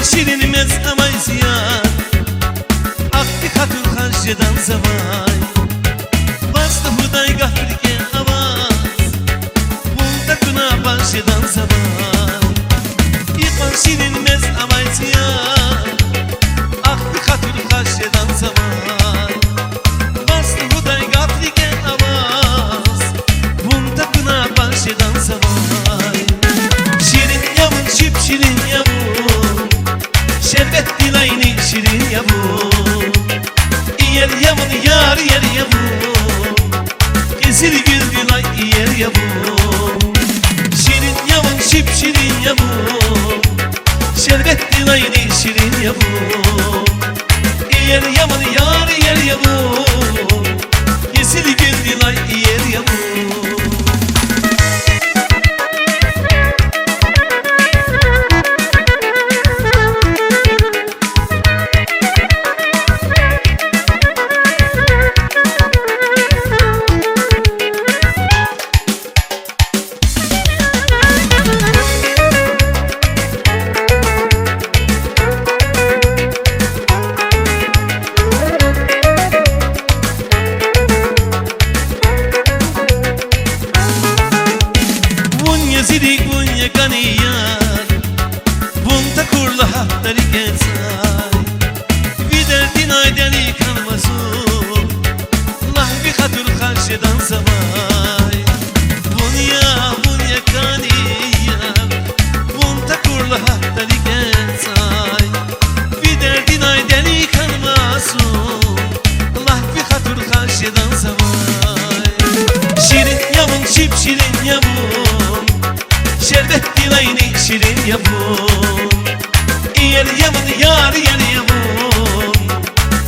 şirinmez amay ziyan Aklı hatun harcadan zavay Bastı huday gafirge avaz Bunda günah başıdan zavay İkan şirinmez amay ziyan Aklı hatun harcadan zavay Bastı huday gafirge avaz Bunda günah başıdan zavay Şirin yavun şip şirin yavun Şerbet dilayni şirin yavun Yer yavun yar yer yavun Gezir gül dilay yer yavun Şirin yavun şip şirin yavun Şerbet dilayni şirin yavun Yer yavun yar yer yavun Gezir gül dilay yer yavun Zidik bunya ganiyar Bunta kurla haftari gezay Vider dinay deli kanmazum Lahvi hatur karşıdan zavay Bunya ganiyar Bunta kurla haftari gezay Vider dinay deli kanmazum Lahvi hatur karşıdan zavay Şirin yavun şip şirin yavun Şerbet dilayni şirin yavun Yer yavun yar yer yavun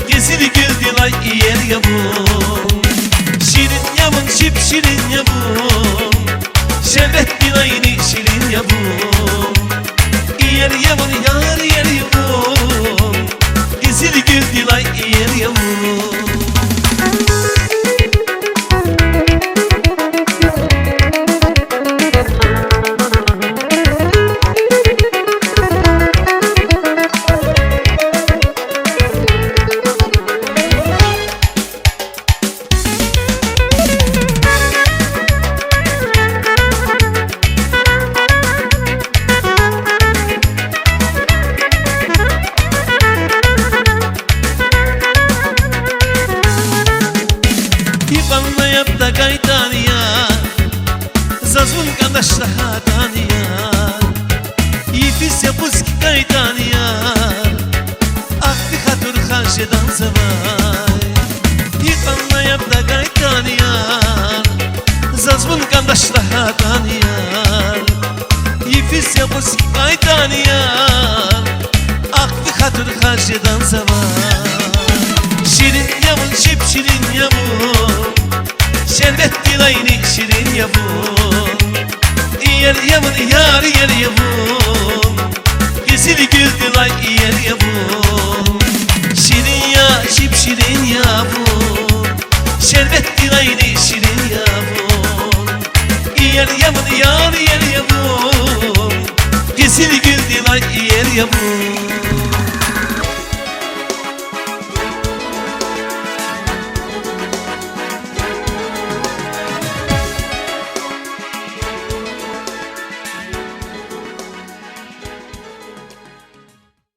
Gezir gül dilay yer yavun Şirin yavun şip şirin yavun Şerbet dilayni şirin yavun Yer yavun yar yer yavun Gezir gül dilay yer yavun Anlayıp da gaydan ya Zazun kandaşla hadan ya Yifis yapuz ki gaydan ya Aklı hatur karşıdan zavay Anlayıp da gaydan ya Zazun kandaşla hadan ya Yifis yapuz ki gaydan ya Aklı hatur karşıdan zavay Şirin yavun şip şirin yavun Şerbet dilayni şirin yavun Yer yavun yar yer yavun Gezir gül dilay yer yavun Şirin ya şip şirin yavun Şerbet dilayni şirin yavun Yer yavun yar yer yavun Gezir gül dilay yer yavun